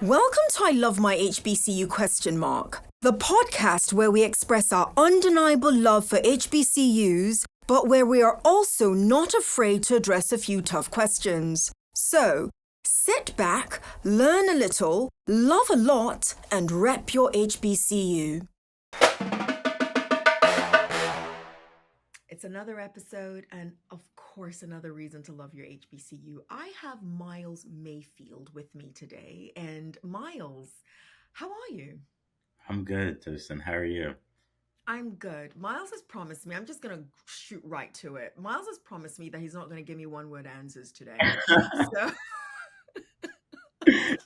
Welcome to I Love My HBCU ? The podcast where we express our undeniable love for HBCUs, but where we are also not afraid to address a few tough questions. So, sit back, learn a little, love a lot, and rep your HBCU. It's another episode and, of course, another reason to love your HBCU. I have Miles Mayfield with me today. And Miles, how are you? I'm good, Tosin. How are you? I'm good. Miles has promised me, I'm just going to shoot right to it. Miles has promised me that he's not going to give me one word answers today. So,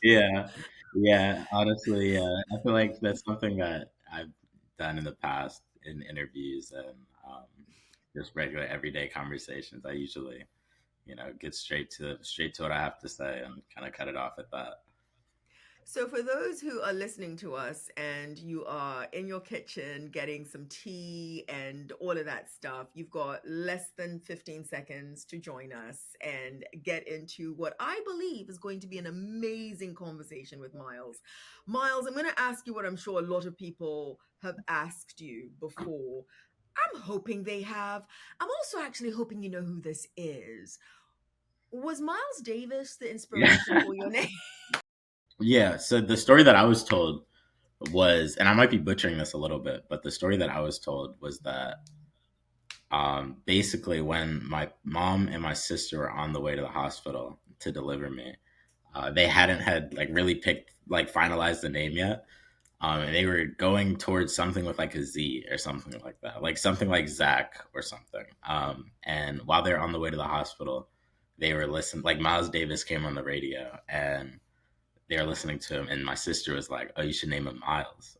Yeah, yeah. Honestly, I feel like that's something that I've done in the past in interviews and um, just regular everyday conversations. I usually, get straight to what I have to say and kind of cut it off at that. So, for those who are listening to us and you are in your kitchen getting some tea and all of that stuff, you've got less than 15 seconds to join us and get into what I believe is going to be an amazing conversation with Miles. Miles, I'm going to ask you what I'm sure a lot of people have asked you before. I'm hoping they have. I'm also actually hoping you know who this is. Was Miles Davis the Yeah, inspiration for your name? yeah. So the story that I was told was, and I might be butchering this a little bit, but the story that I was told was that basically when my mom and my sister were on the way to the hospital to deliver me, they hadn't had like really picked like finalized the name yet. And they were going towards something with like a Z or something like that, like something like Zach or something. And while they're on the way to the hospital, they were listening. Like Miles Davis came on the radio, and they were listening to him. And my sister was like, "Oh, you should name him Miles."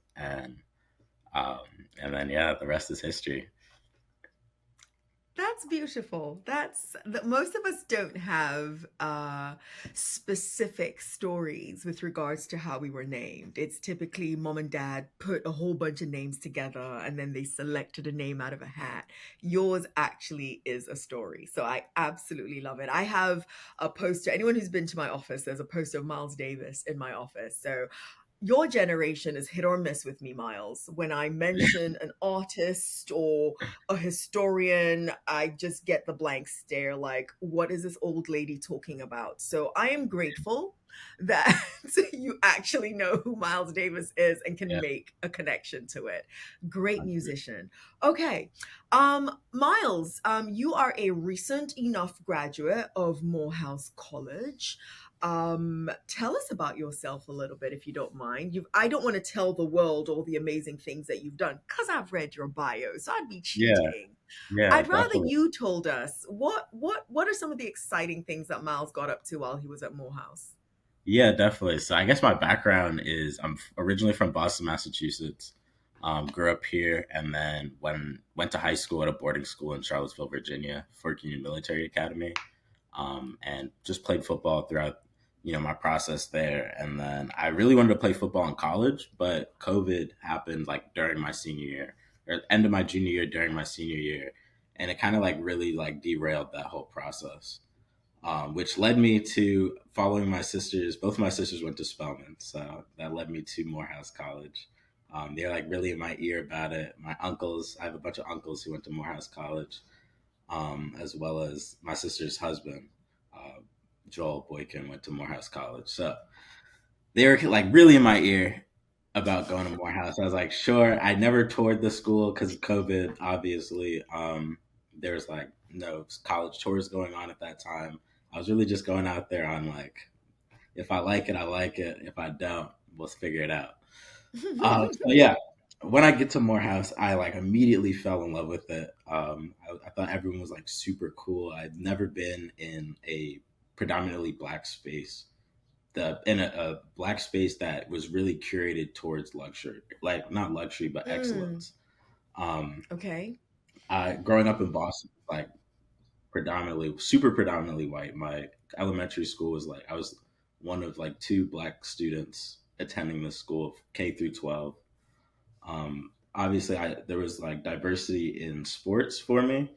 Um, and then yeah, the rest is history. That's beautiful. That's that most of us don't have specific stories with regards to how we were named. It's typically mom and dad put a whole bunch of names together and then they selected a name out of a hat. Yours actually is a story. So I absolutely love it. I have a poster. Anyone who's been to my office, there's a poster of Miles Davis in my office. So your generation is hit or miss with me, Miles. When I mention an artist or a historian, I just get the blank stare like, what is this old lady talking about? So I am grateful that you actually know who Miles Davis is and can Yeah. make a connection to it. Great musician. Okay. Miles, you are a recent enough graduate of Morehouse College. Tell us about yourself a little bit if you don't mind. I don't want to tell the world all the amazing things that you've done because I've read your bio, so I'd be Yeah, cheating. yeah, I'd rather definitely. you told us what are some of the exciting things that Miles got up to while he was at Morehouse. Yeah, definitely. So I guess my background is I'm originally from Boston, Massachusetts. Grew up here, and then when went to high school at a boarding school in Charlottesville, Virginia, Fort Union Military Academy, and just played football throughout my process there. And then I really wanted to play football in college, but COVID happened like during my senior year or end of my junior year during my senior year, and it kind of like really like derailed that whole process, which led me to following my sisters. Both my sisters went to Spelman, so that led me to Morehouse College. They're like really in my ear about it. My uncles, I have a bunch of uncles who went to Morehouse College, as well as my sister's husband, uh, Joel Boykin, went to Morehouse College. So they were like really in my ear about going to Morehouse. I was like, sure. I never toured the school because of COVID, obviously. There was like no college tours going on at that time. I was really just going out there on like, if I like it, I like it. If I don't, we'll figure it out. So yeah, when I get to Morehouse, I like immediately fell in love with it. I thought everyone was like super cool. I'd never been in a predominantly black space, the in a black space that was really curated towards luxury, like not luxury but Mm, excellence. Um, okay. I growing up in Boston, like predominantly, super predominantly white. My elementary school was like I was one of like two black students attending the school, K through 12. Obviously, there was like diversity in sports for me,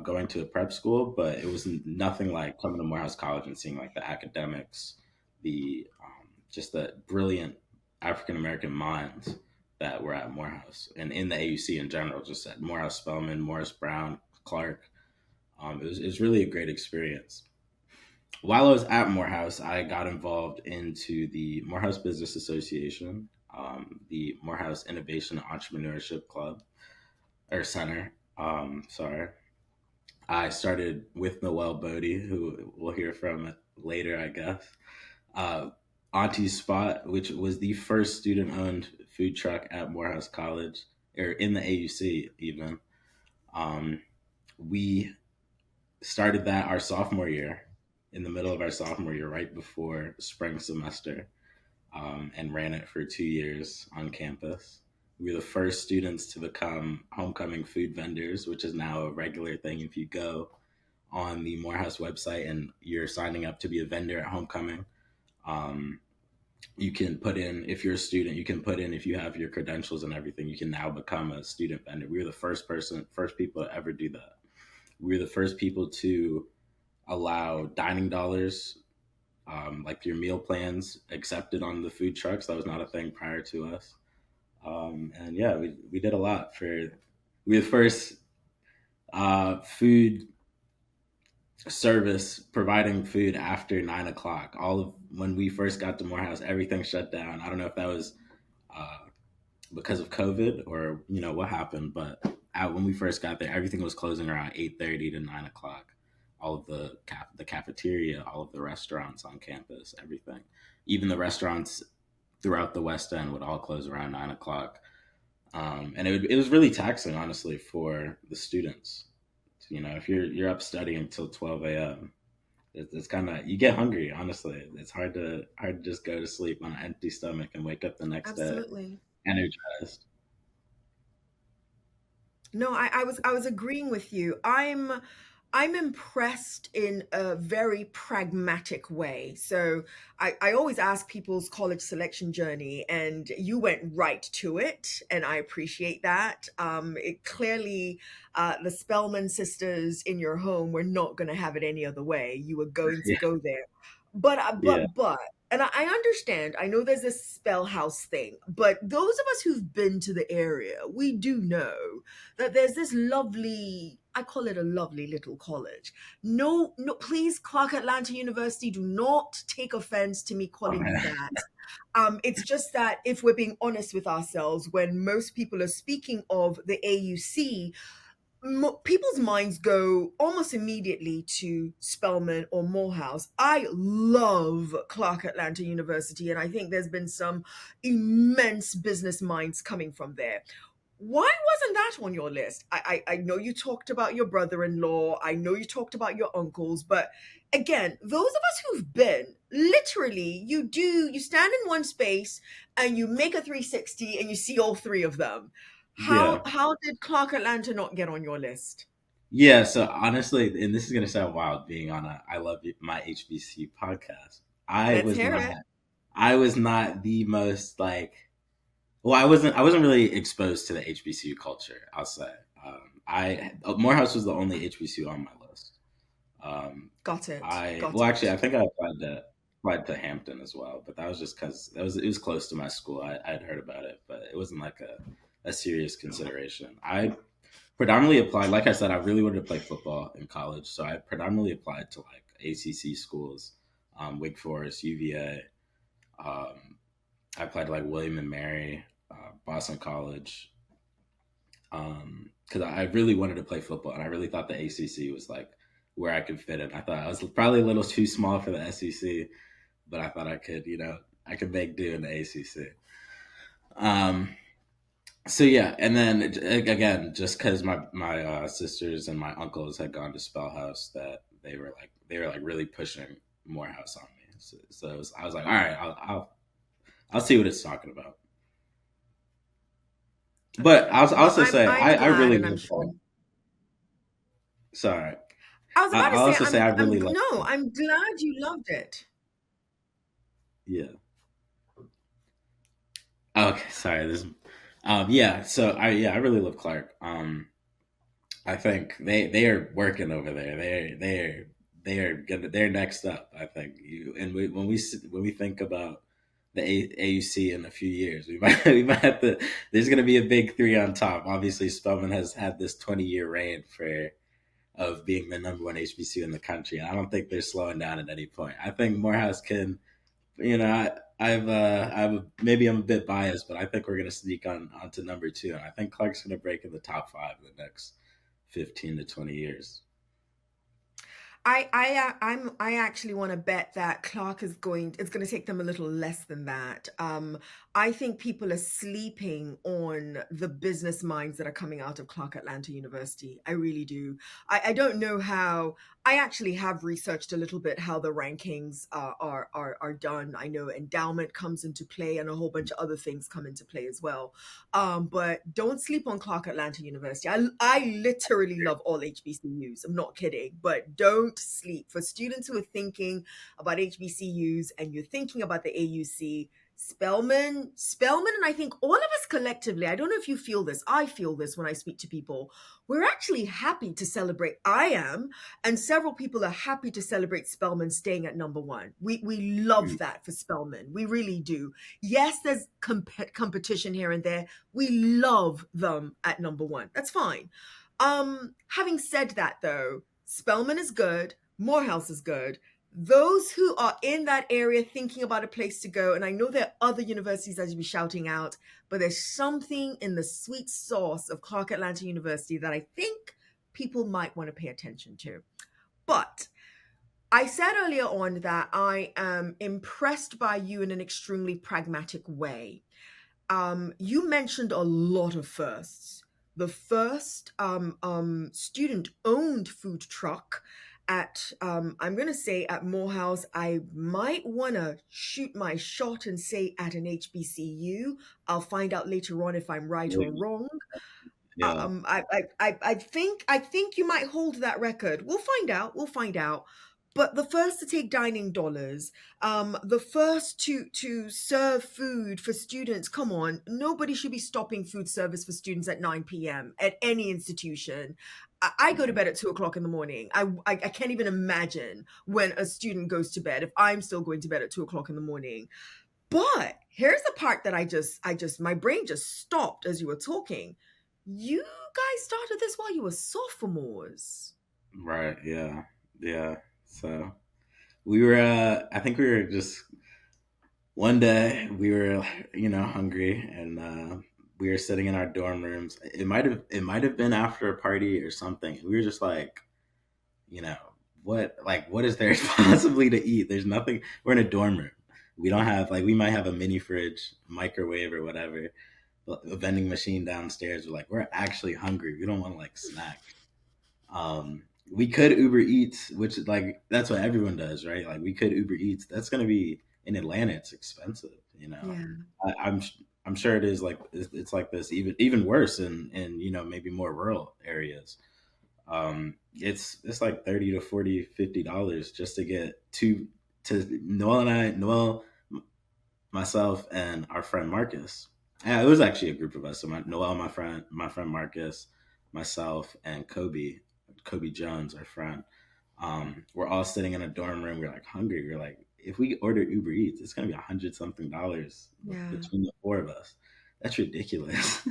going to a prep school, but it was nothing like coming to Morehouse College and seeing like the academics, the just the brilliant African American minds that were at Morehouse and in the AUC in general, just at Morehouse Spelman, Morris Brown, Clark. It was really a great experience. While I was at Morehouse, I got involved into the Morehouse Business Association, the Morehouse Innovation and Entrepreneurship Club or Center. Sorry, I started with Noel Bodie, who we'll hear from later, I guess. Uh, Auntie's Spot, which was the first student-owned food truck at Morehouse College, or in the AUC even. Um, we started that our sophomore year, in the middle of our sophomore year, right before spring semester, and ran it for 2 years on campus. We were the first students to become homecoming food vendors, which is now a regular thing. If you go on the Morehouse website and you're signing up to be a vendor at homecoming, um, you can put in, if you're a student, you can put in, if you have your credentials and everything, you can now become a student vendor. We were the first people to ever do that. We were the first people to allow dining dollars, like your meal plans, accepted on the food trucks. That was not a thing prior to us. And yeah, we did a lot for. We were the first food service providing food after 9 o'clock. All of when we first got to Morehouse, everything shut down. I don't know if that was uh, because of COVID or what happened, but when we first got there, everything was closing around 8:30 to 9 o'clock. All of the cafeteria, all of the restaurants on campus, everything, even the restaurants throughout the West End would all close around 9 o'clock. And it was really taxing, honestly, for the students. If you're up studying till 12 a.m., it's kind of, you get hungry. Honestly, it's hard to just go to sleep on an empty stomach and wake up the next day Absolutely. energized. No, I was agreeing with you. I'm impressed in a very pragmatic way. So I always ask people's college selection journey, and you went right to it, and I appreciate that. It clearly, the Spellman sisters in your home were not going to have it any other way. You were going to Yeah, go there, but yeah, and I understand. I know there's this spell house thing, but those of us who've been to the area, we do know that there's this lovely, I call it a lovely little college. No, no, please, Clark Atlanta University, do not take offense to me oh, calling you man. that. It's just that if we're being honest with ourselves, when most people are speaking of the AUC, people's minds go almost immediately to Spelman or Morehouse. I love Clark Atlanta University, and I think there's been some immense business minds coming from there. Why wasn't that on your list? I know you talked about your brother-in-law. I know you talked about your uncles, but again, those of us who've been, literally, you stand in one space and you make a 360 and you see all three of them. Yeah, How did Clark Atlanta not get on your list? yeah. So honestly, and this is gonna sound wild, being on a I love my HBCU podcast. I Let's was hear not. it. I was not the most like. Well, I wasn't really exposed to the HBCU culture. I'll say. I Morehouse was the only HBCU on my list. Got it. I Got well, actually, it. I think I applied to Hampton as well, but that was just because it was close to my school. I'd heard about it, but it wasn't like a serious consideration. I predominantly applied, like I said, I really wanted to play football in college, so I predominantly applied to like ACC schools, Wake Forest, UVA. Um, I applied to like William and Mary, Boston College, because I really wanted to play football, and I really thought the ACC was like where I could fit in. I thought I was probably a little too small for the SEC, but I thought I could make do in the ACC. Um, so yeah, and then again, just because my sisters and my uncles had gone to Spellhouse, that they were like really pushing Morehouse on me. So I was like, all right, I'll see what it's talking about. But I'll Well, also say I'm I glad, really and I'm love sure. Clark. Sorry, I was about to I'll say, also say I really love no, Clark. I'm glad you loved it. Yeah. Okay. Sorry. This. Yeah. So I really love Clark. I think they are working over there. They're good. They're next up. I think when we think about the AUC in a few years. We might we might have to. There's going to be a big three on top. Obviously, Spelman has had this 20-year reign for of being the number one HBCU in the country. And I don't think they're slowing down at any point. I think Morehouse can. Maybe I'm a bit biased, but I think we're going to sneak on onto number two, and I think Clark's going to break in the top five in the next 15 to 20 years. I actually want to bet that Clark is going. It's going to take them a little less than that. I think people are sleeping on the business minds that are coming out of Clark Atlanta University. I really do. I don't know how. I actually have researched a little bit how the rankings are done. I know endowment comes into play and a whole bunch of other things come into play as well. But don't sleep on Clark Atlanta University. I literally love all HBCUs. I'm not kidding, but don't sleep. For students who are thinking about HBCUs and you're thinking about the AUC, Spelman, and I think all of us collectively, I don't know if you feel this, I feel this when I speak to people, we're actually happy to celebrate. I am, and several people are happy to celebrate Spelman staying at number one. We love that for Spelman. We really do. Yes, there's competition here and there. We love them at number one. That's fine. Having said that though, Spelman is good, Morehouse is good. Those who are in that area thinking about a place to go, and I know there are other universities that you'll be shouting out, but there's something in the sweet sauce of Clark Atlanta University that I think people might want to pay attention to. But I said earlier on that I am impressed by you in an extremely pragmatic way. You mentioned a lot of firsts. The first student owned food truck at, I'm going to say at Morehouse. I might want to shoot my shot and say at an HBCU. I'll find out later on if I'm right or wrong. Yeah, I think you might hold that record. We'll find out. We'll find out. But the first to take dining dollars, the first to serve food for students. Come on, nobody should be stopping food service for students at 9 p.m. at any institution. I go to bed at 2 o'clock in the morning. I can't even imagine when a student goes to bed if I'm still going to bed at 2 o'clock in the morning. But here's the part that my brain just stopped as you were talking. You guys started this while you were sophomores. right. Yeah, yeah. So we were. I think we were just one day we were, hungry, and we were sitting in our dorm rooms. It might have been after a party or something. We were just like, you know, what is there possibly to eat? There's nothing. We're in a dorm room. We don't have we might have a mini fridge, microwave, or whatever, a vending machine downstairs. We're actually hungry. We don't want to snack. We could Uber Eats, which that's what everyone does, right? We could Uber Eats. That's gonna be in Atlanta. It's expensive, you know. Yeah. I'm sure it is it's like this even worse in maybe more rural areas. It's like 30 to 40, $50 just to get to Noel, myself, and our friend Marcus. Yeah, it was actually a group of us. So Noel, my friend Marcus, myself, and Kobe Jones, our friend. We're all sitting in a dorm room. We're hungry. We're if we order Uber Eats, it's gonna be $100-something Yeah. between the four of us. That's ridiculous.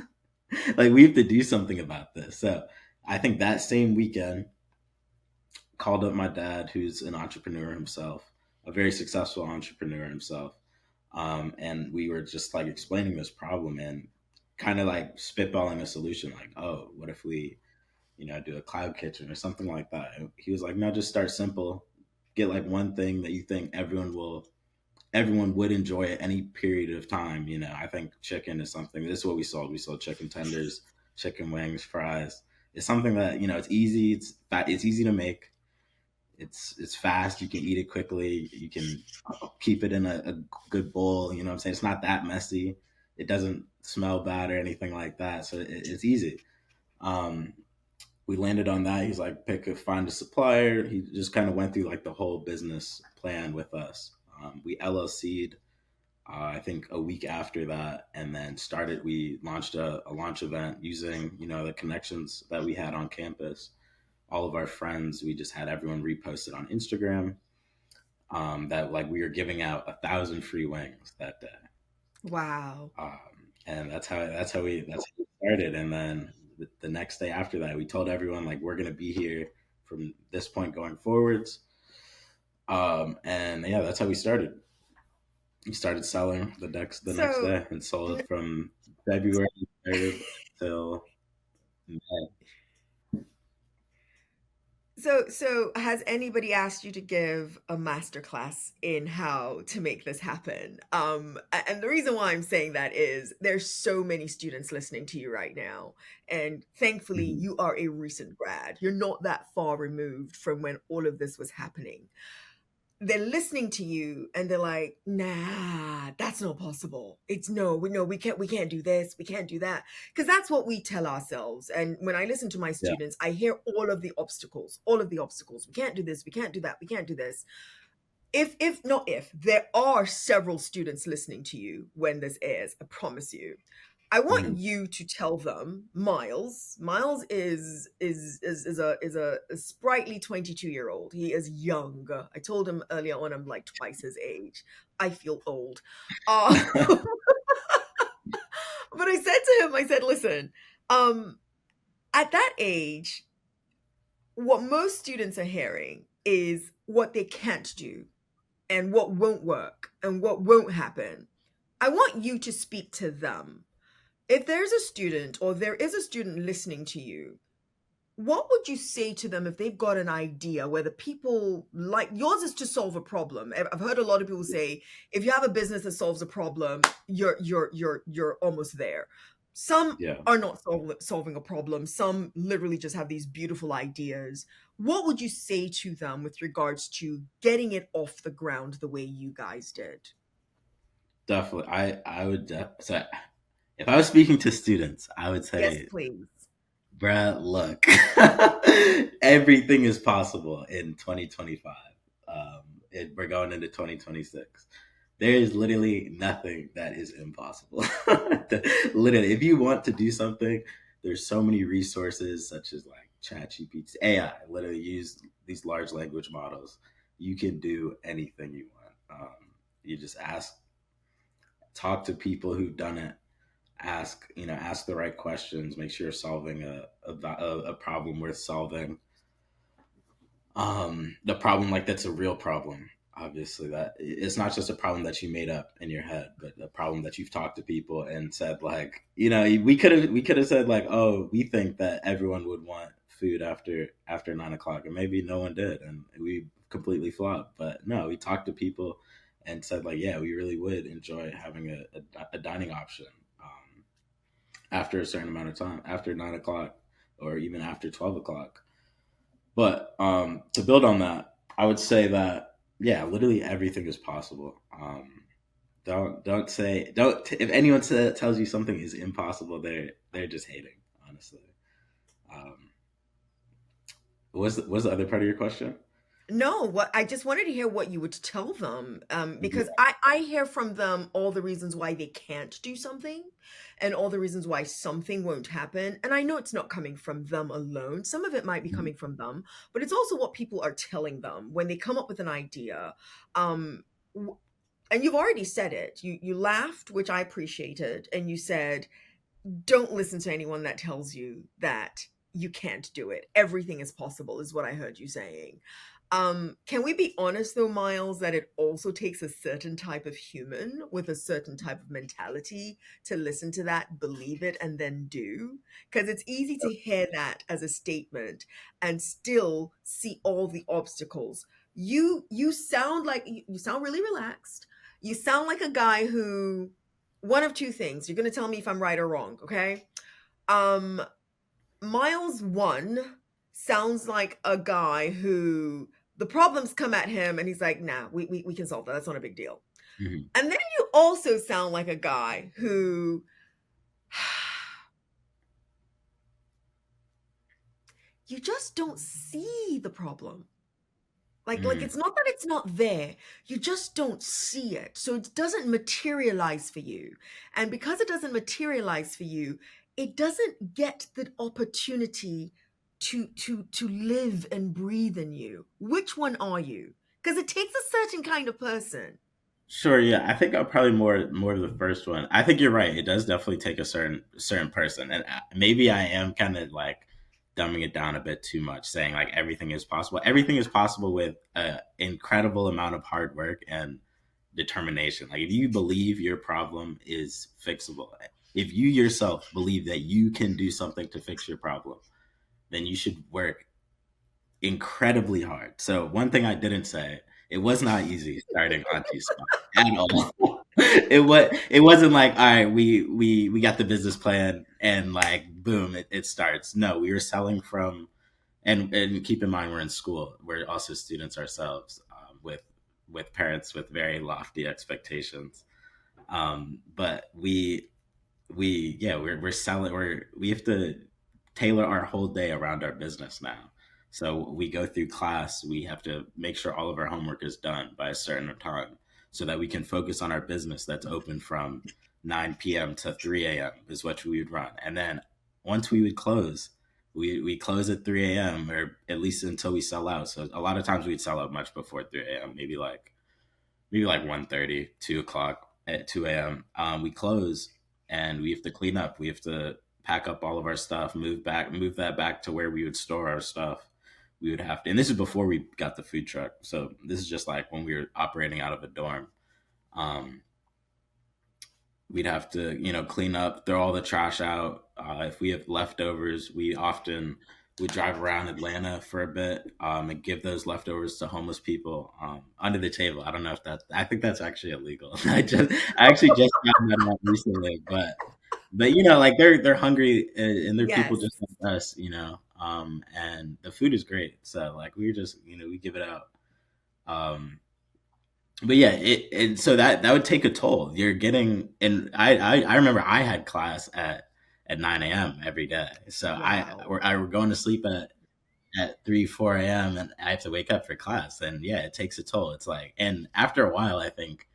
We have to do something about this. So I think that same weekend, called up my dad, who's an entrepreneur himself, a very successful entrepreneur himself, and we were just explaining this problem and kind of spitballing a solution. Oh, what if we do a cloud kitchen or something like that? And he was like, no, just start simple. Get one thing that you think everyone would enjoy at any period of time. I think chicken is something. This is what we sold. We sold chicken tenders, chicken wings, fries. It's something that it's easy. It's easy to make. It's fast. You can eat it quickly. You can keep it in a good bowl. You know what I'm saying? It's not that messy. It doesn't smell bad or anything like that. So it's easy. Um, we landed on that. He's like, find a supplier. He just kind of went through the whole business plan with us. We LLC'd, I think a week after that, and then we launched a launch event using, the connections that we had on campus. All of our friends, we just had everyone repost it on Instagram. that like we were giving out 1,000 free wings that day. Wow. Um, and that's how we started. And then the next day after that, we told everyone like we're gonna be here from this point going forwards. And yeah, that's how we started. We started selling the decks the next So day and n- sold from February 3rd till May. so has anybody asked you to give a masterclass in how to make this happen? And the reason why I'm saying that is there's so many students listening to you right now, and thankfully Mhm. you are a recent grad. You're not that far removed from when all of this was happening. They're listening to you and they're like, nah, that's not possible. It's no, we can't do this, we can't do that. Because that's what we tell ourselves. And when I listen to my Yeah. students, I hear all of the obstacles, all of the obstacles. We can't do this, we can't do that, we can't do this. If not if, there are several students listening to you when this airs, I promise you. I want Mhm. you to tell them, Miles. Miles is a sprightly 22-year-old. He is young. I told him earlier on I'm like twice his age. I feel old. But I said to him, I said, listen, um, at that age, what most students are hearing is what they can't do and what won't work and what won't happen. I want you to speak to them. If there's a student or there is a student listening to you, what would you say to them if they've got an idea where the people like yours is to solve a problem? I've heard a lot of people say if you have a business that solves a problem, you're almost there. Some Yeah. are not solving a problem. Some literally just have these beautiful ideas. What would you say to them with regards to getting it off the ground the way you guys did? Definitely. I would so if I was speaking to students, I would Yes, say, please. bruh, look, everything is possible in 2025. We're going into 2026. There is literally nothing that is impossible. Literally, if you want to do something, there's so many resources such as like ChatGPT, AI. Literally, use these large language models. You can do anything you want. You just talk to people who've done it, ask the right questions, make sure you're solving a problem worth solving, the problem like that's a real problem. Obviously, that it's not just a problem that you made up in your head, but a problem that you've talked to people and said like, we could have said like, oh, we think that everyone would want food after 9 o'clock, and maybe no one did, and we completely flopped. But no, we talked to people and said like, yeah, we really would enjoy having a dining option after a certain amount of time, after 9 o'clock, or even after 12 o'clock. But to build on that, I would say that yeah, literally everything is possible. Don't say don't if anyone tells you something is impossible, they're just hating. Honestly, um, was the other part of your question? No, what I just wanted to hear what you would tell them, because Yeah. I hear from them all the reasons why they can't do something, and all the reasons why something won't happen. And I know it's not coming from them alone. Some of it might be Mhm. coming from them, but it's also what people are telling them when they come up with an idea. Um, w- and you've already said it. You laughed, which I appreciated, and you said don't listen to anyone that tells you that you can't do it. Everything is possible, is what I heard you saying. Can we be honest though, Miles, that it also takes a certain type of human with a certain type of mentality to listen to that, believe it, and then do? Because it's easy to hear that as a statement and still see all the obstacles. You sound like you sound really relaxed. You sound like a guy who one of two things. You're going to tell me if I'm right or wrong, okay? Um, Miles one sounds like a guy who the problems come at him and he's like, nah, we can solve that. That's not a big deal. Mhm. And then you also sound like a guy who you just don't see the problem. Like Mhm. it's not that it's not there. You just don't see it. So it doesn't materialize for you. And because it doesn't materialize for you, it doesn't get the opportunity to live and breathe in you. Which one are you? Because it takes a certain kind of person. Sure, yeah. I think I'm probably more of the first one. I think you're right. It does definitely take a certain person, and maybe I am kind of like dumbing it down a bit too much, saying like everything is possible. Everything is possible with an incredible amount of hard work and determination. Like if you believe your problem is fixable, if you yourself believe that you can do something to fix your problem, then you should work incredibly hard. So one thing I didn't say, it was not easy starting on T Spot at all. It wasn't like, all right, we got the business plan and like boom, it starts. No, we were selling from and keep in mind we're in school. We're also students ourselves, with parents with very lofty expectations. But we're selling, we have to tailor our whole day around our business now. So we go through class, we have to make sure all of our homework is done by a certain time so that we can focus on our business that's open from 9 p.m. to 3 a.m. is what we would run. And then once we would close, we close at 3 a.m. or at least until we sell out. So a lot of times we'd sell out much before 3 a.m., maybe like 1:30, 2 o'clock at 2 a.m. We close and we have to clean up. We have to pack up all of our stuff, move that back to where we would store our stuff. We would have to, and this is before we got the food truck. So this is just like when we were operating out of a dorm. Um, we'd have to, clean up, throw all the trash out. If we have leftovers, we often would drive around Atlanta for a bit, and give those leftovers to homeless people, under the table. I don't know if I think that's actually illegal. I actually just found that out recently, but like they're hungry, and they're people Yes. just like us, and the food is great. So like we were just, we give it out. Um, but yeah, so that would take a toll. You're getting, and I remember I had class at 9 a.m. every day. So Wow. I were going to sleep at 3 4 a.m. and I have to wake up for class. And yeah, it takes a toll. It's like, and after a while, I think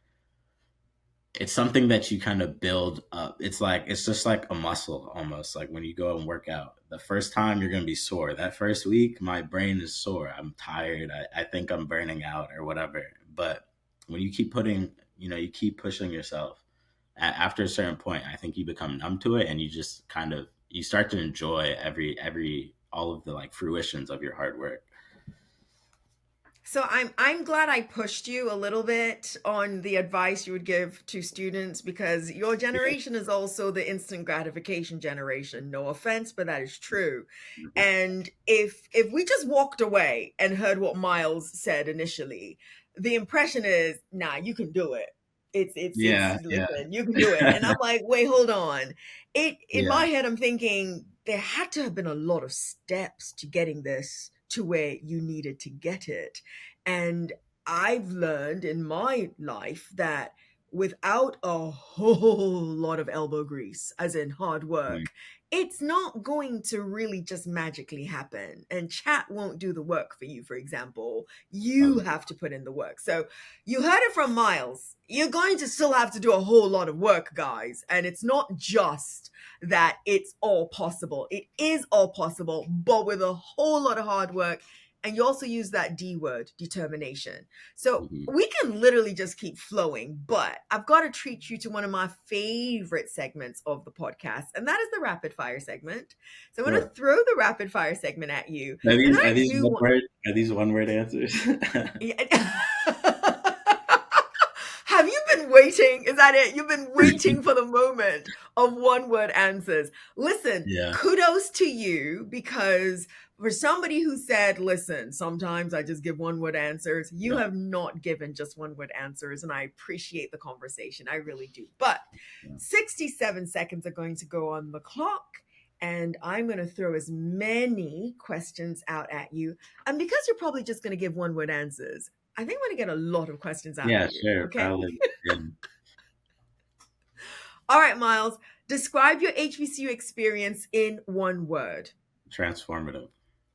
it's something that you kind of build up. It's just like a muscle almost. Like when you go and work out, the first time you're gonna be sore. That first week, my brain is sore. I'm tired. I think I'm burning out or whatever. But when you keep you keep pushing yourself. After a certain point, I think you become numb to it, and you just kind of you start to enjoy every all of the like fruitions of your hard work. So I'm glad I pushed you a little bit on the advice you would give to students because your Yeah. generation is also the instant gratification generation. No offense, but that is true. And if we just walked away and heard what Miles said initially, the impression is, nah, you can do it. It's Yeah. Yeah. listen, you can do it. And I'm like, wait, hold on. It in Yeah. my head, I'm thinking there had to have been a lot of steps to getting this to where you needed to get it. And I've learned in my life that without a whole lot of elbow grease, as in hard Mhm. work, it's not going to really just magically happen. And chat won't do the work for you, for example. You Um, have to put in the work. So you heard it from Miles. You're going to still have to do a whole lot of work, guys. And it's not just that it's all possible. It is all possible, but with a whole lot of hard work. And you also use that D word, determination. So mhm. we can literally just keep flowing, but I've got to treat you to one of my favorite segments of the podcast, and that is the rapid fire segment. So I'm going to Sure. throw the rapid fire segment at you. Are And these I are these do one want. word are these one word answers? Yeah. Have you been waiting? Is that it? You've been waiting for the moment of one word answers. Listen, Yeah. kudos to you because for somebody who said, listen, sometimes I just give one word answers, you Yeah. have not given just one word answers. And I appreciate the conversation. I really do. But Yeah. 67 seconds are going to go on the clock. And I'm going to throw as many questions out at you. And because you're probably just going to give one word answers, I think I'm going to get a lot of questions out of Yeah, you. sure. Okay. Probably. Yeah. All right, Miles, describe your HBCU experience in one word. Transformative.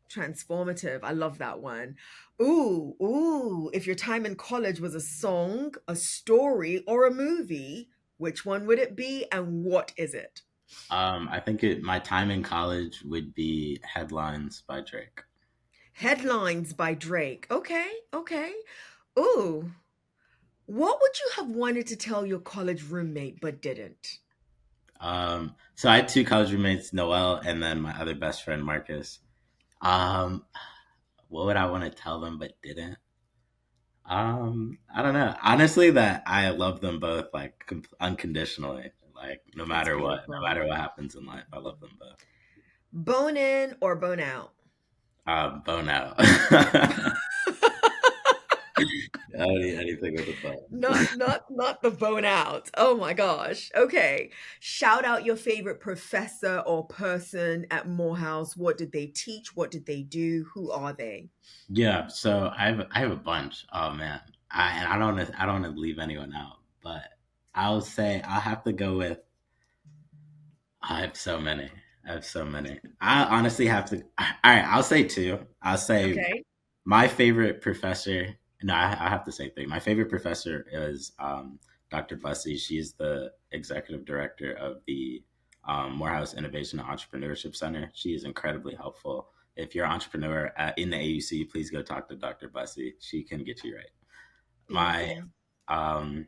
Transformative. I love that one. Ooh, ooh. If your time in college was a song, a story, or a movie, which one would it be and what is it? I think my time in college would be Headlines by Drake. Headlines by Drake. Okay, okay. Ooh, what would you have wanted to tell your college roommate but didn't? So I had two college roommates, Noel, and then my other best friend, Marcus. Um, what would I want to tell them but didn't? I don't know. Honestly, that I love them both like unconditionally. Like That's no beautiful. matter what happens in life, I love them both. Bone in or bone out? Bone out. Anything with a bone. Not the bone out. Oh my gosh. Okay. Shout out your favorite professor or person at Morehouse. What did they teach? What did they do? Who are they? Yeah, so I have a bunch. Oh man, and I don't want to leave anyone out, but I'll say I'll have to go with. I have so many. I have so many. I honestly have to. All right, I'll say two. I'll say Okay. my favorite professor. No, I have the same thing. My favorite professor is Dr. Bussey. She's the executive director of the Morehouse Innovation and Entrepreneurship Center. She is incredibly helpful. If you're an entrepreneur in the AUC, please go talk to Dr. Bussey. She can get you right. My Beautiful. um,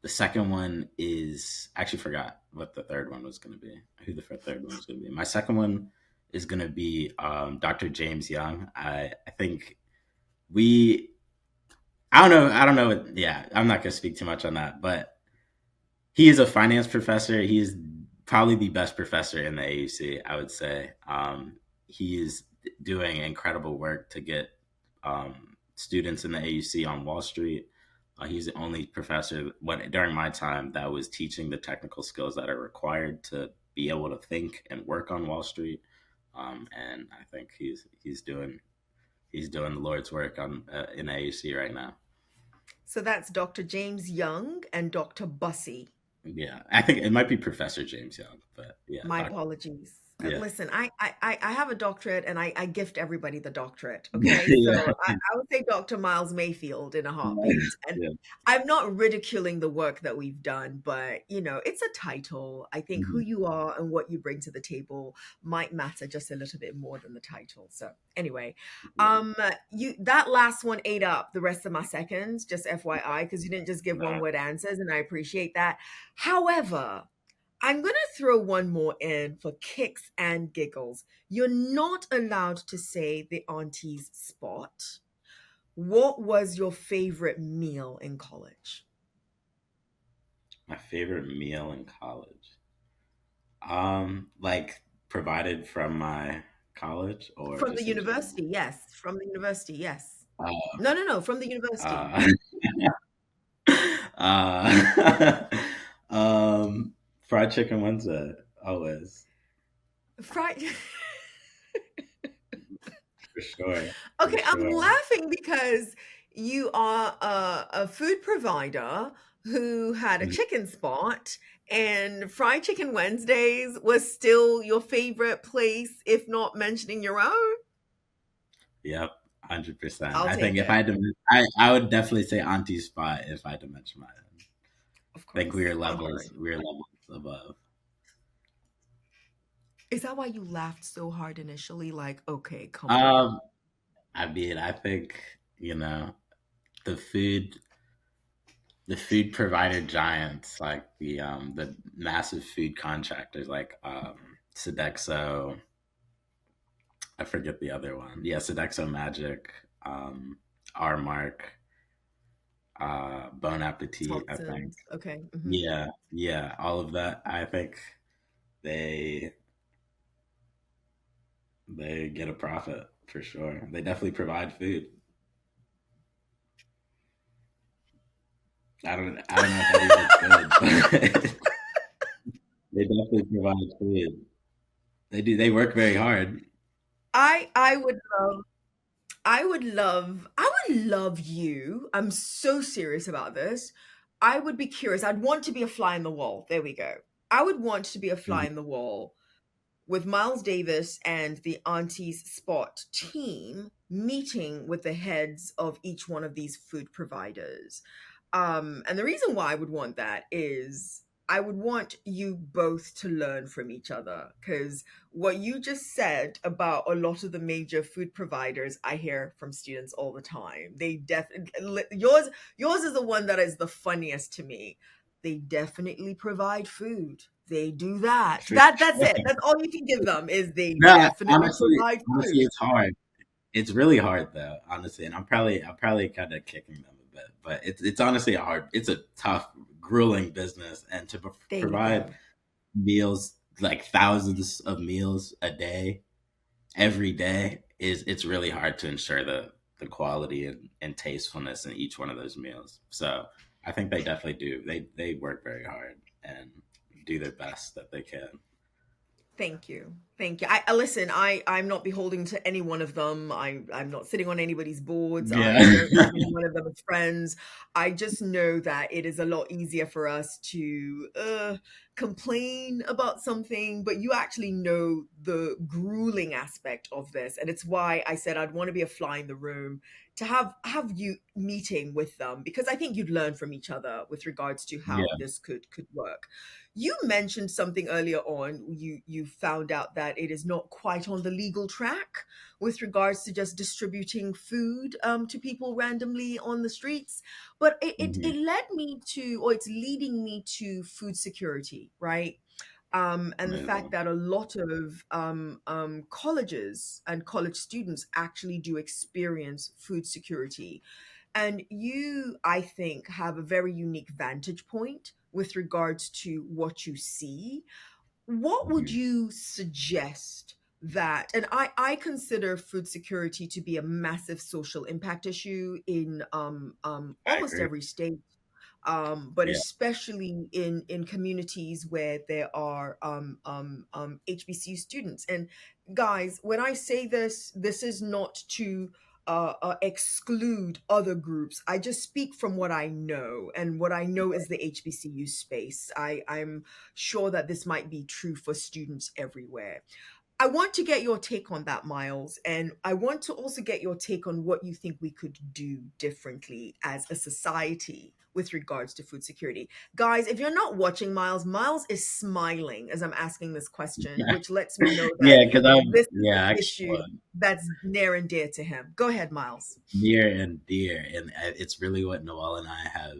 the second one is I actually forgot what the third one was going to be. Who the third one was going to be? My second one is going to be Dr. James Young. I think we. I don't know. I don't know. Yeah, I'm not going to speak too much on that, but he is a finance professor. He is probably the best professor in the AUC, I would say. He is doing incredible work to get students in the AUC on Wall Street. He's the only professor during my time that was teaching the technical skills that are required to be able to think and work on Wall Street. And I think he's doing the Lord's work on in AUC right now. So that's Dr. James Young and Dr. Bussey. Yeah, I think it might be Professor James Young, but yeah, My apologies. yeah, Listen, I have a doctorate and I gift everybody the doctorate. Okay. So yeah, I would say Dr. Miles Mayfield in a heartbeat. And yeah, I'm not ridiculing the work that we've done, but it's a title. I think who mhm, you are and what you bring to the table might matter just a little bit more than the title. So anyway, yeah. you that last one ate up the rest of my seconds, just FYI, because you didn't just give one Nah, word answers, and I appreciate that. However, I'm going to throw one more in for kicks and giggles. You're not allowed to say the auntie's spot. What was your favorite meal in college? my favorite meal in college. Like provided from my college or From the just in general. university, yes. From the university, yes. Uh, No, no, no. From the university. uh, uh, Fried chicken Wednesday, always Fried. for sure, for Okay, I'm sure. laughing because you are a food provider who had a Mhm. chicken spot, and Fried Chicken Wednesdays was still your favorite place, if not mentioning your own. Yep, 100%. I'll I think take if I it. had to, I would definitely say Auntie Spot if I had to mention my own. Of I think course. I'm hearing you. we are levels above. Is that why you laughed so hard initially? Like, okay, come on. Um, I mean, I think the food the food provider giants like the massive food contractors like Sodexo. I forget the other one. Yeah, Sodexo Magic, R Mark, Bon Appetit. I think. Thompson's. Okay. Yeah, yeah, all of that. I think they they get a profit for sure. They definitely provide food. I don't know if any of it's good, but they definitely provide food. They do. They work very hard. I would love I would love you. I'm so serious about this. I would be curious. I'd want to be a fly in the wall. There we go. I would want to be a fly Mhm. in the wall with Miles Davis and the Auntie's Spot team meeting with the heads of each one of these food providers. And the reason why I would want that is I would want you both to learn from each other, because what you just said about a lot of the major food providers, I hear from students all the time. They definitely, yours is the one that is the funniest to me. They definitely provide food. They do that. For That's it. sure. That's all you can give them, is they No, definitely provide honestly, food. it's hard. It's really hard though, honestly, and I'm probably kind of kicking them a bit, but it's honestly a hard, it's a tough, grueling business, and to There you provide go. meals like thousands of meals a day, every day, is it's really hard to ensure the quality and tastefulness in each one of those meals. So I think they definitely do. They work very hard and do their best that they can. Thank you. Thank you. I listen, I'm not beholden to any one of them. I'm not sitting on anybody's boards. I Yeah. don't have any one of them as friends. I just know that it is a lot easier for us to complain about something, but you actually know the grueling aspect of this. And it's why I said I'd want to be a fly in the room to have you meeting with them, because I think you'd learn from each other with regards to how Yeah. this could work. You mentioned something earlier on. You found out that it is not quite on the legal track with regards to just distributing food to people randomly on the streets. But it Hmm. led me to, or it's leading me to food security, right? And the fact Amazing. that a lot of colleges and college students actually do experience food security. And you, I think, have a very unique vantage point with regards to what you see. What would Hmm. you suggest that, and I consider food security to be a massive social impact issue in I almost agree. every state, but Yeah. especially in communities where there are HBCU students. And guys, when I say this, this is not to exclude other groups. I just speak from what I know, and what I know is the HBCU space. I'm sure that this might be true for students everywhere. I want to get your take on that, Miles, and I want to also get your take on what you think we could do differently as a society with regards to food security. Guys, if you're not watching Miles, Miles is smiling as I'm asking this question, which lets me know that Yeah, because I'm this is an yeah, issue actually that's near and dear to him. Go ahead, Miles. near and dear, and it's really what Noel and I have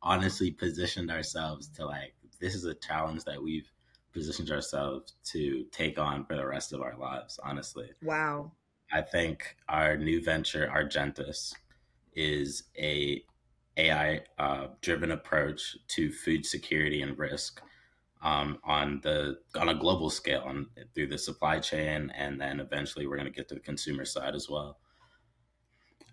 honestly positioned ourselves to like. This is a challenge that we've positioned ourselves to take on for the rest of our lives. Honestly, Wow. I think our new venture, Argentus, is a AI driven approach to food security and risk on a global scale, through the supply chain, and then eventually we're going to get to the consumer side as well.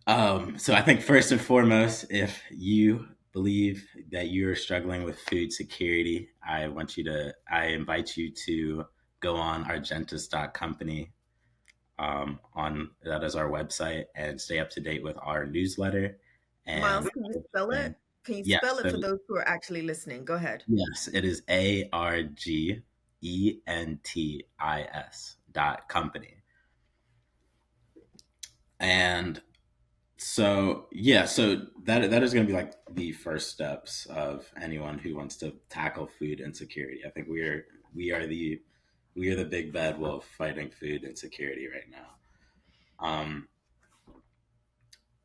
So I think first and foremost, if you believe that you're struggling with food security, I invite you to go on argentus.company. On that is our website, and stay up to date with our newsletter. And Miles, can you spell it? Can you yes, spell it so for those who are actually listening? Go ahead. yes, it is ARGENTIS.company. And so yeah, so that is going to be like the first steps of anyone who wants to tackle food insecurity. I think we are the big bad wolf fighting food insecurity right now. Um,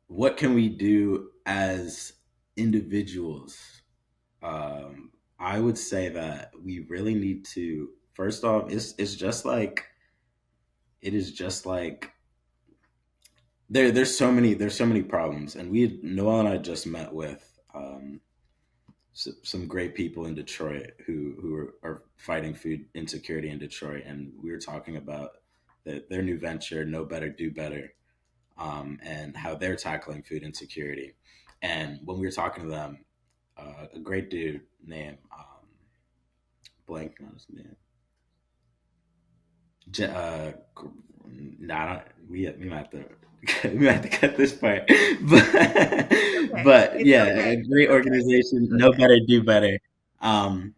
what can we do as individuals? I would say that we really need to, first off, it's just like it is just like there's so many problems, and we Noel and I just met with some great people in Detroit are fighting food insecurity in Detroit, and we were talking about their new venture, Know Better, Do Better, and how they're tackling food insecurity. And when we were talking to them, a great dude named blanking on his name. Nah, we might have to we might have to cut this part, Okay. but It's yeah, okay. a It's great okay. organization, It's Know okay. Better, Do Better. Um,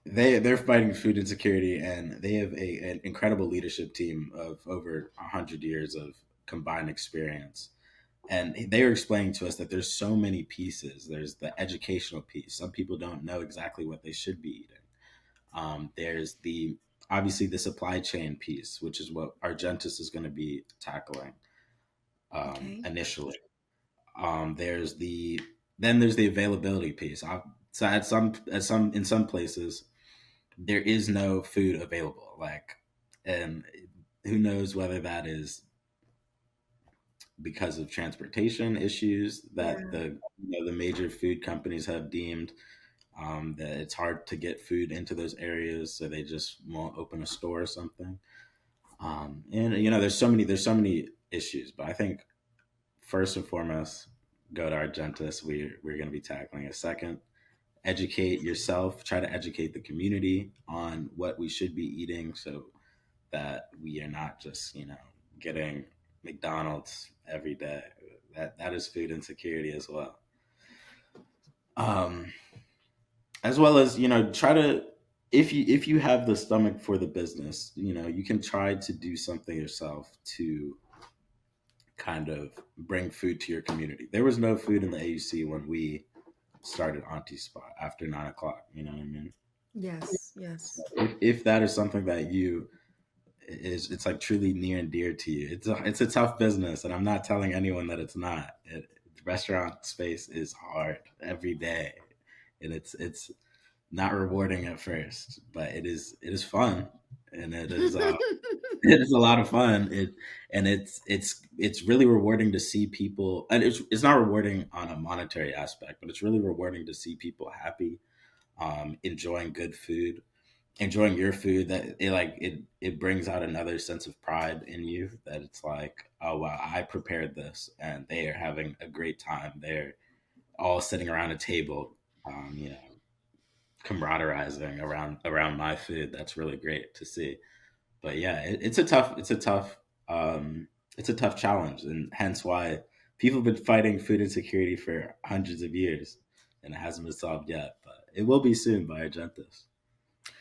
they're fighting food insecurity, and they have an incredible leadership team of over 100 years of combined experience. And they were explaining to us that there's so many pieces. There's the educational piece. Some people don't know exactly what they should be eating. There's the obviously the supply chain piece, which is what Argentus is going to be tackling Okay. initially. There's the then there's the availability piece. So at some in some places there is no food available. Like, and who knows whether that is because of transportation issues that Yeah. the major food companies have deemed that it's hard to get food into those areas, so they just won't open a store or something. And there's so many issues, but I think first and foremost, go to Argentus. We're going to be tackling a second. Educate yourself. Try to educate the community on what we should be eating, so that we are not just getting McDonald's every day. That is food insecurity as well. Um, as well as try to, if you have the stomach for the business, you can try to do something yourself to kind of bring food to your community. There was no food in the AUC when we started Auntie Spot after 9 o'clock. You know what I mean? Yes, yes. If that is something that you is it's like truly near and dear to you. It's a tough business, and I'm not telling anyone that it's not. Restaurant space is hard every day, and it's not rewarding at first, but it is fun, and it is it is a lot of fun. It's really rewarding to see people, and it's not rewarding on a monetary aspect, but it's really rewarding to see people happy, enjoying good food, enjoying your food. That it brings out another sense of pride in you, that it's like, oh wow, I prepared this and they are having a great time. They're all sitting around a table, camaraderizing around my food. That's really great to see. But yeah, it's a tough challenge, and hence why people have been fighting food insecurity for hundreds of years, and it hasn't been solved yet, but it will be soon by Argentus.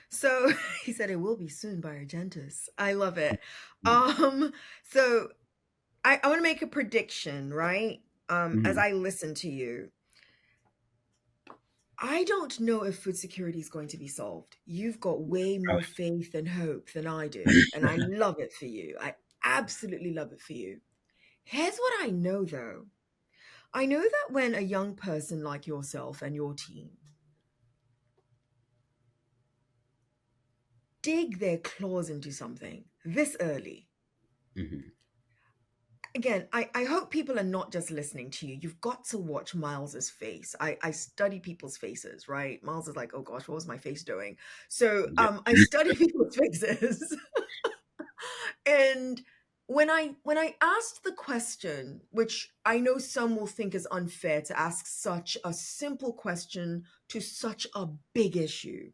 So he said it will be soon by Argentus. I love it. So I want to make a prediction, right? As Mhm. I listen to you, I don't know if food security is going to be solved. You've got way more faith and hope than I do, and I love it for you. I absolutely love it for you. Here's what I know though. I know that when a young person like yourself and your team dig their claws into something this early, Mhm. again, I hope people are not just listening to you. You've got to watch Miles's face. I study people's faces, right? Miles is like, oh gosh, what was my face doing? So Yep. I study people's faces. And when I asked the question, which I know some will think is unfair to ask such a simple question to such a big issue,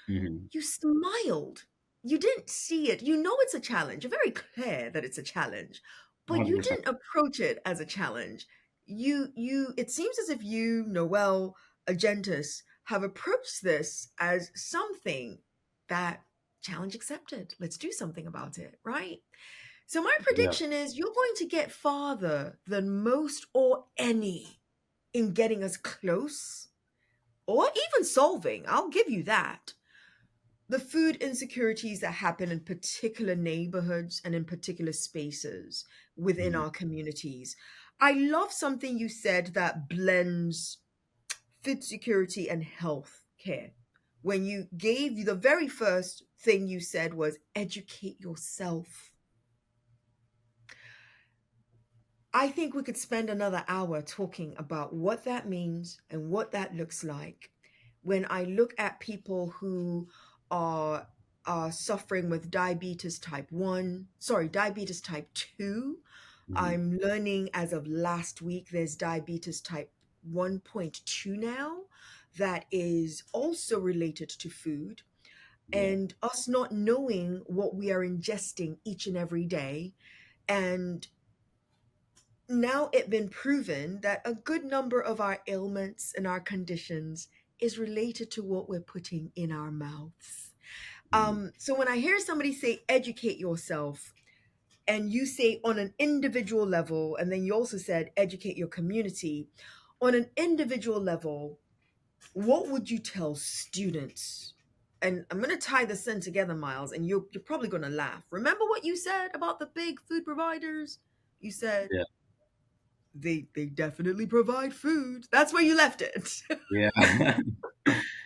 Mhm. you smiled. You didn't see it. You know it's a challenge. You're very clear that it's a challenge, but you 100%. didn't approach it as a challenge. It seems as if you, Noel, Agentis, have approached this as something that challenge accepted. Let's do something about it, right? So my Yep. prediction is you're going to get farther than most or any in getting us close or even solving. I'll give you that the food insecurities that happen in particular neighborhoods and in particular spaces within Mhm. our communities. I love something you said that blends food security and health care. When you gave the very first thing you said was educate yourself. I think we could spend another hour talking about what that means and what that looks like. When I look at people who are suffering with diabetes type 1, sorry, diabetes type 2, Mhm. I'm learning as of last week there's diabetes type 1.2 now that is also related to food, Yeah. and us not knowing what we are ingesting each and every day, and now it's been proven that a good number of our ailments and our conditions is related to what we're putting in our mouths. Mhm. So when I hear somebody say educate yourself, and you say on an individual level, and then you also said educate your community. On an individual level, what would you tell students? And I'm going to tie this in together, Miles, and you're probably going to laugh. Remember what you said about the big food providers? You said Yeah. they definitely provide food. That's where you left it. Yeah.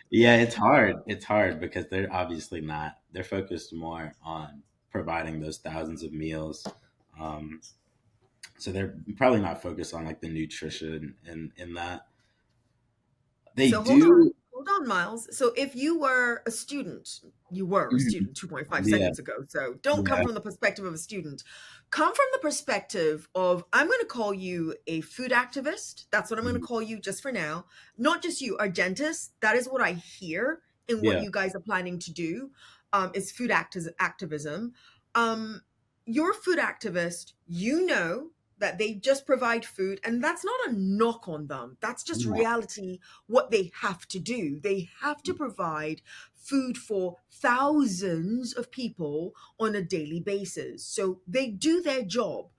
Yeah, it's hard. It's hard because they're obviously not. They're focused more on providing those thousands of meals. Um, so they're probably not focused on like the nutrition in that. They So do. hold on, Miles. So if you were a student, you were a Mhm. student 2.5 Yeah, seconds ago. So don't come yeah, from the perspective of a student. Come from the perspective of, I'm going to call you a food activist. That's what I'm going to mhm, call you just for now. Not just you, our dentists. That is what I hear in what yeah, you guys are planning to do, is food activism. Um, you're a food activist. You know that they just provide food, and that's not a knock on them. That's just yeah, reality, what they have to do. They have to provide food for thousands of people on a daily basis. So they do their job.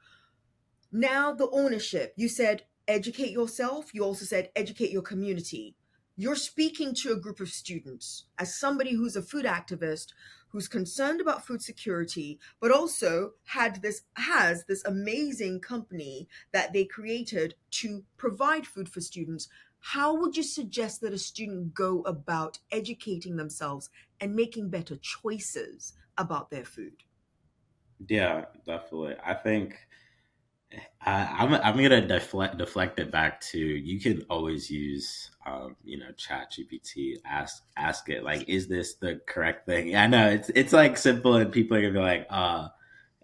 Now, the ownership, you said educate yourself. You also said educate your community. You're speaking to a group of students as somebody who's a food activist, who's concerned about food security, but also has this amazing company that they created to provide food for students. How would you suggest that a student go about educating themselves and making better choices about their food? yeah. Definitely. I think I'm gonna deflect it back to you could always use Chat GPT. Ask it like, is this the correct thing? I know it's like simple and people are gonna be like,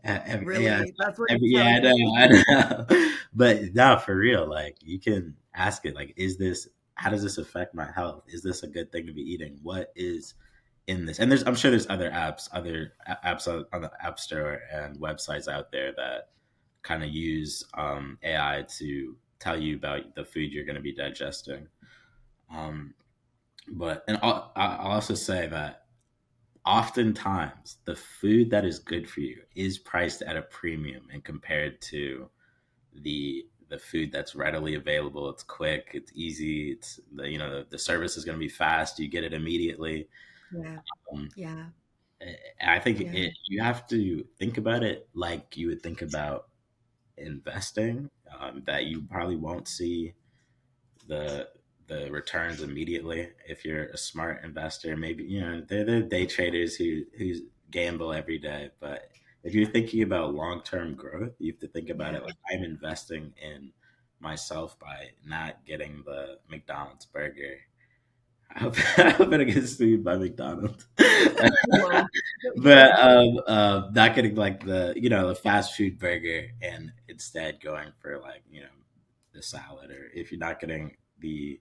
yeah, Really? That's what you're yeah, telling me? I know. But no, for real, like you can ask it like, is this how does this affect my health? Is this a good thing to be eating? What is in this? And I'm sure there's other apps on the App Store and websites out there that kind of use AI to tell you about the food you're going to be digesting. Um, but and I'll also say that oftentimes the food that is good for you is priced at a premium and compared to the food that's readily available. It's quick, it's easy, it's the service is going to be fast. You get it immediately. Yeah, Um, yeah, I think yeah, you have to think about it like you would think about investing. That you probably won't see the the returns immediately if you're a smart investor. Maybe they're the day traders who gamble every day, but if you're thinking about long term growth, you have to think about yeah. it like I'm investing in myself by not getting the McDonald's burger. I hope it gets sued by McDonald's. You won't. You But won't. not getting like the fast food burger and instead going for like the salad, or if you're not getting the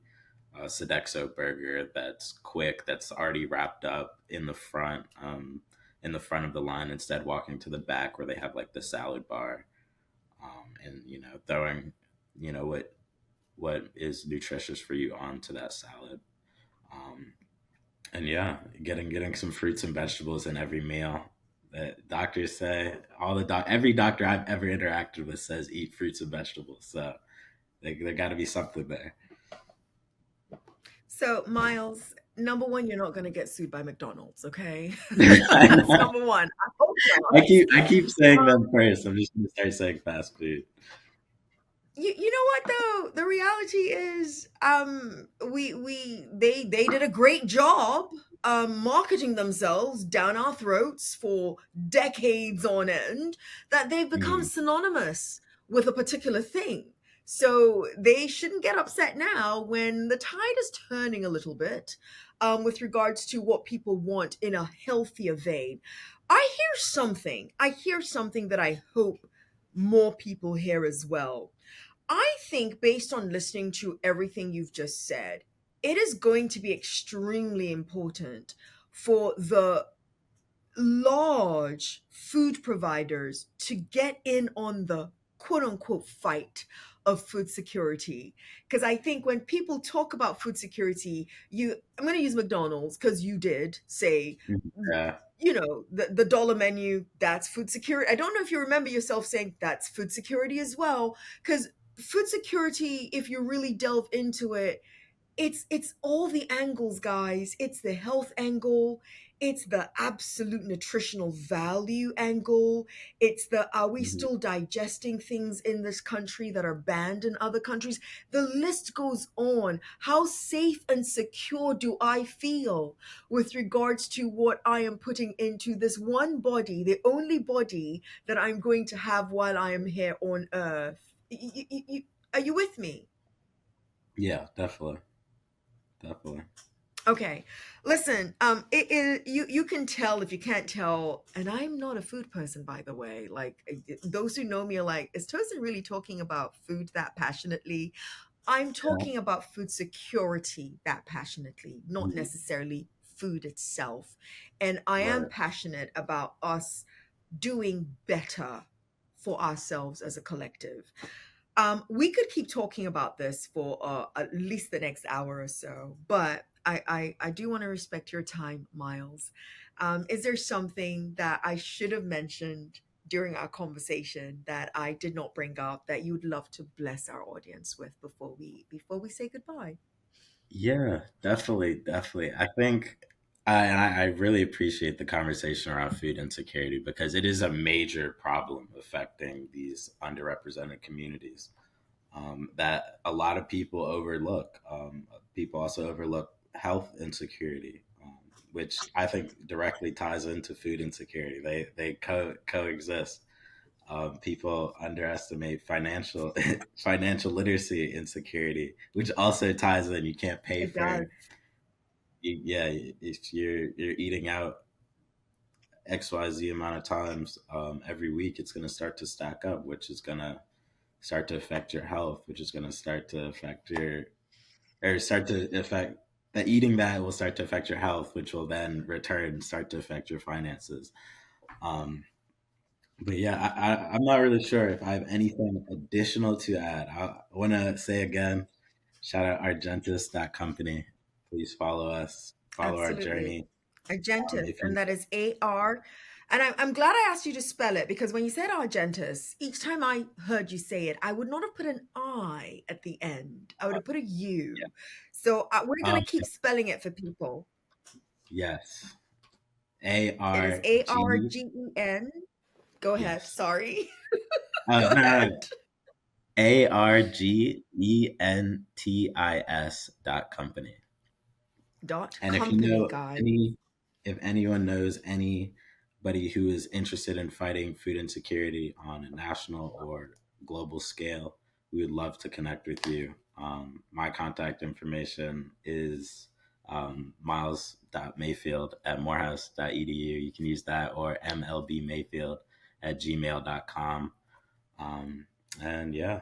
Sodexo burger that's quick, that's already wrapped up in the front of the line, instead walking to the back where they have like the salad bar, and throwing what is nutritious for you onto that salad. Um, and yeah, getting some fruits and vegetables in every meal. That doctors say, every doctor I've ever interacted with says eat fruits and vegetables. So there got to be something there. So, Miles, number one, you're not going to get sued by McDonald's, okay? I That's know. number one. I hope not. I keep saying them first. I'm just gonna start saying fast food. You know what though? The reality is, they did a great job marketing themselves down our throats for decades on end, that they've become Mm, synonymous with a particular thing. So they shouldn't get upset now when the tide is turning a little bit, with regards to what people want in a healthier vein. I hear something that I hope more people hear as well. I think, based on listening to everything you've just said, it is going to be extremely important for the large food providers to get in on the quote unquote fight of food security. Because I think when people talk about food security, I'm going to use McDonald's because you did say, Yeah. the dollar menu, that's food security. I don't know if you remember yourself saying that's food security as well. Because food security, if you really delve into it, it's all the angles, guys. It's the health angle, it's the absolute nutritional value angle, it's the are we Mhm. still digesting things in this country that are banned in other countries. The list goes on. How safe and secure do I feel with regards to what I am putting into this one body, the only body that I'm going to have while I am here on earth? Are you with me? Yeah, definitely. Definitely. Okay, listen. You can tell if you can't tell, and I'm not a food person, by the way. Like those who know me are like, is Tosin really talking about food that passionately? I'm Yeah. talking about food security that passionately, not Mhm. necessarily food itself. And I am Right. passionate about us doing better for ourselves as a collective. We could keep talking about this for at least the next hour or so, but I do want to respect your time, Miles. Is there something that I should have mentioned during our conversation that I did not bring up that you would love to bless our audience with before we say goodbye? Yeah, definitely, definitely. I think, I really appreciate the conversation around food insecurity because it is a major problem affecting these underrepresented communities, that a lot of people overlook. People also overlook health insecurity, which I think directly ties into food insecurity. They coexist. People underestimate financial literacy insecurity, which also ties in. You can't pay It for, does. yeah, if you're eating out XYZ amount of times every week, it's going to start to stack up, which is going to start to affect your health, which is going to start to affect your, or start to affect, that eating that will start to affect your health, which will then return start to affect your finances. Um, But yeah, I'm not really sure if I have anything additional to add. I want to say again, shout out Argentus, that company. Please follow us, follow our Absolutely. journey. Argentus, If and you, that is AR. And I'm glad I asked you to spell it because when you said Argentus, each time I heard you say it, I would not have put an I at the end. I would have put a yeah, U. So we're going to keep spelling it for people. yes, A It is R G, Argen. Go ahead. yes, Sorry. Go no, no, ahead. no. ARGENTIS dot company. Dot And if you company, know guys. any, if anyone knows anybody who is interested in fighting food insecurity on a national or global scale, we would love to connect with you. My contact information is miles.mayfield at morehouse.edu. You can use that, or mlbmayfield at gmail.com. Um, and yeah,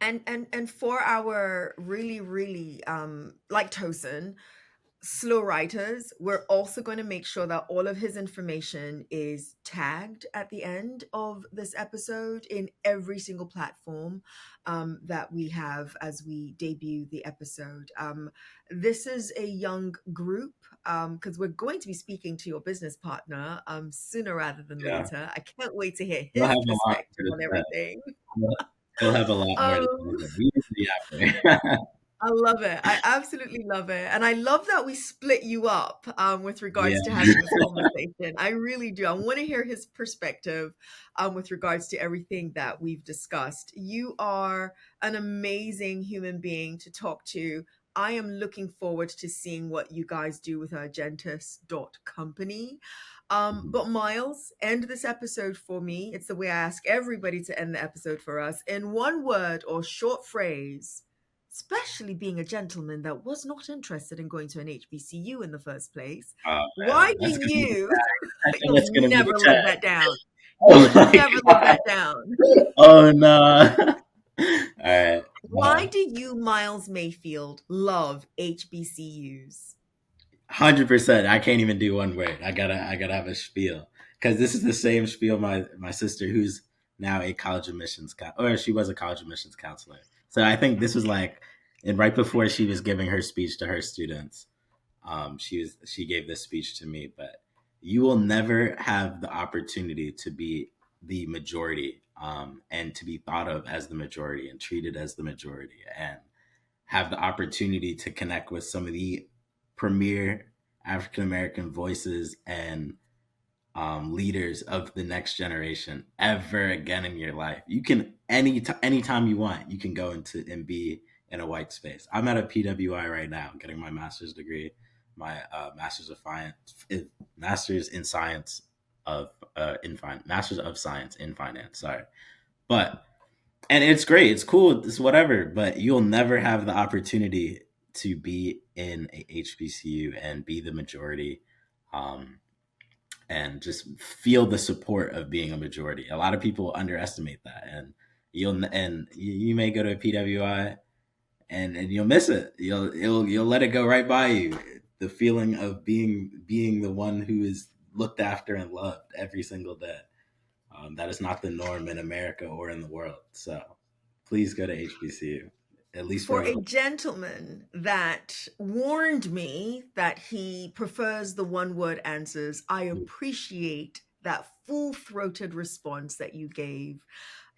And for our really, really like Tosin, slow writers, we're also going to make sure that all of his information is tagged at the end of this episode in every single platform that we have as we debut the episode. This is a young group because we're going to be speaking to your business partner sooner rather than yeah, later. I can't wait to hear we'll have his a lot perspective more to on say. everything. We'll have a lot more to Um, say than we usually have. I love it. I absolutely love it. And I love that we split you up with Yeah. regards to having this conversation. I really do. I want to hear his perspective with regards to everything that we've discussed. You are an amazing human being to talk to. I am looking forward to seeing what you guys do with Argentus.company. Mhm. But Miles, end this episode for me. It's the way I ask everybody to end the episode for us in one word or short phrase, especially being a gentleman that was not interested in going to an HBCU in the first place. Oh Why man, do that's gonna be. you, I think that's you'll gonna be never the live tag. that down? Oh You'll my never live god. that down. Oh no. All right. Why do you, Miles Mayfield, love HBCUs? 100%. I can't even do one word. I gotta have a spiel because this is the same spiel my sister, who's now a college admissions or she was a college admissions counselor. So I think this was like, and right before she was giving her speech to her students, she gave this speech to me. But you will never have the opportunity to be the majority, and to be thought of as the majority and treated as the majority, and have the opportunity to connect with some of the premier African American voices and leaders of the next generation ever again in your life. You can anytime you want, you can go into and be in a white space. I'm at a PWI right now, getting my master's degree, my master's in science of masters of science in finance. Sorry, but and it's great, it's cool, it's whatever. But you'll never have the opportunity to be in a HBCU and be the majority. Um, and just feel the support of being a majority. A lot of people underestimate that, and you may go to a PWI and you'll miss it. You'll let it go right by you. The feeling of being the one who is looked after and loved every single day. That is not the norm in America or in the world. So please go to HBCU, at least for For a a little. gentleman that warned me that he prefers the one word answers, I appreciate that full throated response that you gave.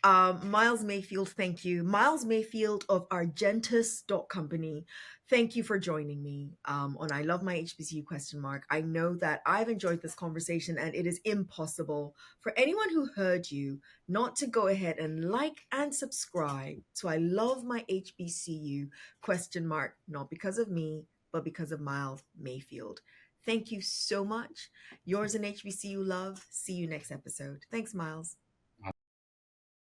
Miles Mayfield, thank you. Miles Mayfield of Argentus Company, thank you for joining me on I Love My HBCU question mark. I know that I've enjoyed this conversation, and it is impossible for anyone who heard you not to go ahead and like and subscribe to I Love My HBCU question mark, not because of me, but because of Miles Mayfield. Thank you so much. Yours in HBCU love. See you next episode. Thanks, Miles.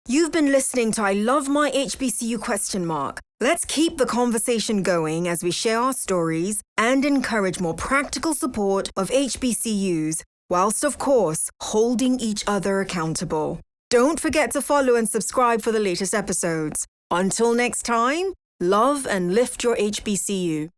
You've been listening to I Love My HBCU question mark. Let's keep the conversation going as we share our stories and encourage more practical support of HBCUs, whilst of course holding each other accountable. Don't forget to follow and subscribe for the latest episodes. Until next time, love and lift your HBCU.